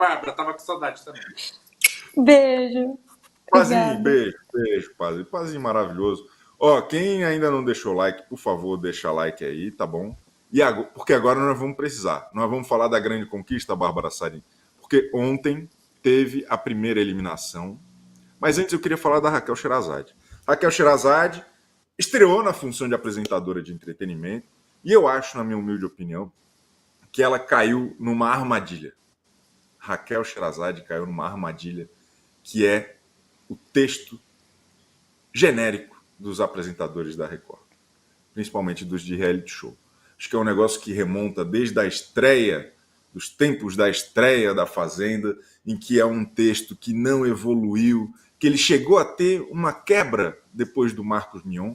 Bárbara, tava com saudade também. Beijo. Pazinho, Obrigada. beijo, Pazinho. Pazinho maravilhoso. Ó, quem ainda não deixou like, por favor, deixa like aí, tá bom? Porque agora nós vamos precisar. Nós vamos falar da grande conquista, Bárbara Sarin. Porque ontem teve a primeira eliminação. Mas antes eu queria falar da Raquel Sherazade. Raquel Sherazade estreou na função de apresentadora de entretenimento. E eu acho, na minha humilde opinião, que ela caiu numa armadilha. Raquel Sherazade caiu numa armadilha que é o texto genérico dos apresentadores da Record, principalmente dos de reality show. Acho que é um negócio que remonta desde a estreia, dos tempos da estreia da Fazenda, em que é um texto que não evoluiu, que ele chegou a ter uma quebra depois do Marcos Mion.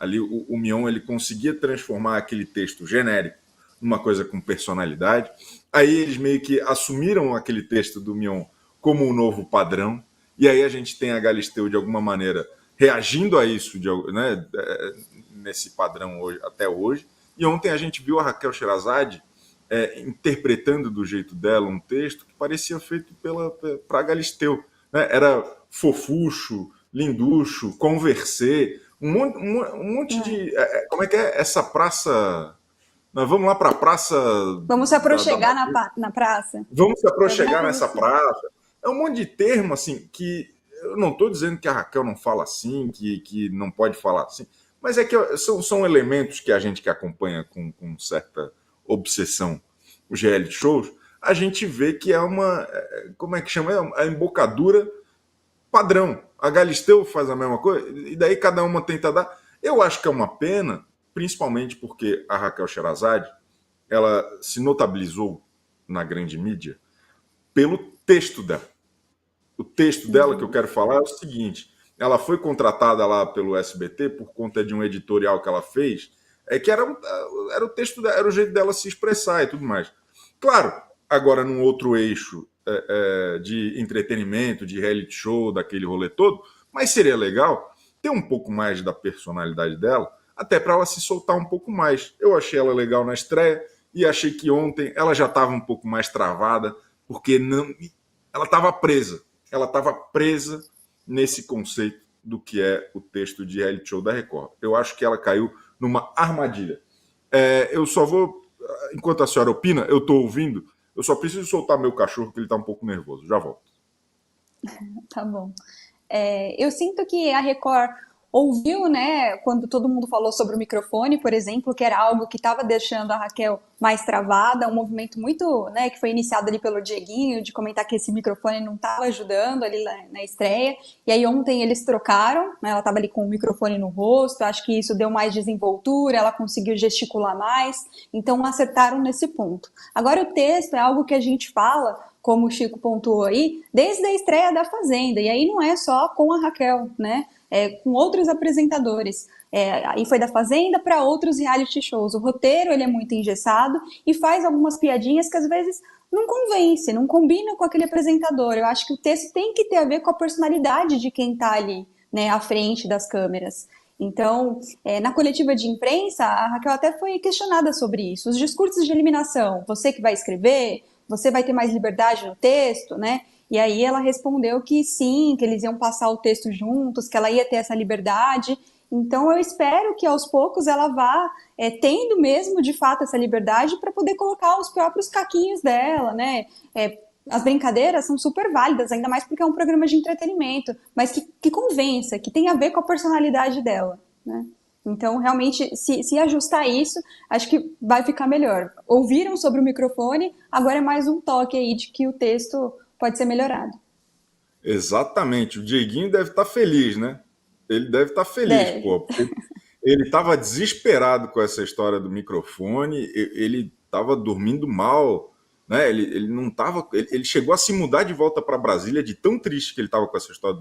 Ali o Mion ele conseguia transformar aquele texto genérico numa coisa com personalidade. Aí eles meio que assumiram aquele texto do Mion como um novo padrão. E aí a gente tem a Galisteu, de alguma maneira, reagindo a isso, né, nesse padrão hoje, até hoje. E ontem a gente viu a Raquel Sherazade interpretando do jeito dela um texto que parecia feito para a Galisteu. Né? Era fofucho, linducho, conversê, um monte de... Como é que é essa praça... Nós vamos lá para a praça... Vamos se aproxegar na praça? Vamos se aproxegar nessa praça. É um monte de termo, assim, que eu não estou dizendo que a Raquel não fala assim, que não pode falar assim, mas é que são elementos que a gente que acompanha com certa obsessão os reality shows, a gente vê que é uma... Como é que chama? É a embocadura padrão. A Galisteu faz a mesma coisa, e daí cada uma tenta dar. Eu acho que é uma pena, principalmente porque a Raquel Sherazade, ela se notabilizou na grande mídia pelo texto dela. O texto dela que eu quero falar é o seguinte: ela foi contratada lá pelo SBT por conta de um editorial que ela fez, que era o texto, era o jeito dela se expressar e tudo mais. Claro, agora num outro eixo de entretenimento, de reality show, daquele rolê todo, mas seria legal ter um pouco mais da personalidade dela, até para ela se soltar um pouco mais. Eu achei ela legal na estreia e achei que ontem ela já estava um pouco mais travada, porque ela estava presa. Ela estava presa nesse conceito do que é o texto de reality show da Record. Eu acho que ela caiu numa armadilha. Eu só vou... Enquanto a senhora opina, eu estou ouvindo, eu só preciso soltar meu cachorro, que ele está um pouco nervoso. Já volto. Tá bom. Eu sinto que a Record ouviu, né, quando todo mundo falou sobre o microfone, por exemplo, que era algo que estava deixando a Raquel mais travada, um movimento muito, né, que foi iniciado ali pelo Dieguinho, de comentar que esse microfone não estava ajudando ali na estreia, e aí ontem eles trocaram, né, ela estava ali com o microfone no rosto, acho que isso deu mais desenvoltura, ela conseguiu gesticular mais, então acertaram nesse ponto. Agora o texto é algo que a gente fala, como o Chico pontuou aí, desde a estreia da Fazenda, e aí não é só com a Raquel, né, com outros apresentadores. Aí foi da Fazenda para outros reality shows. O roteiro ele é muito engessado e faz algumas piadinhas que às vezes não convence, não combina com aquele apresentador. Eu acho que o texto tem que ter a ver com a personalidade de quem está ali, né, à frente das câmeras. Então, na coletiva de imprensa, a Raquel até foi questionada sobre isso. Os discursos de eliminação, você que vai escrever, você vai ter mais liberdade no texto, né? E aí ela respondeu que sim, que eles iam passar o texto juntos, que ela ia ter essa liberdade. Então eu espero que aos poucos ela vá tendo mesmo de fato essa liberdade para poder colocar os próprios caquinhos dela, né? As brincadeiras são super válidas, ainda mais porque é um programa de entretenimento, mas que convença, que tenha a ver com a personalidade dela, né? Então, realmente, se ajustar isso, acho que vai ficar melhor. Ouviram sobre o microfone, agora é mais um toque aí de que o texto pode ser melhorado. Exatamente. O Dieguinho deve estar feliz, né? Ele deve estar feliz, Deve. pô. Porque ele estava desesperado com essa história do microfone, ele estava dormindo mal, né? Ele não estava. Ele chegou a se mudar de volta para Brasília de tão triste que ele estava com essa história do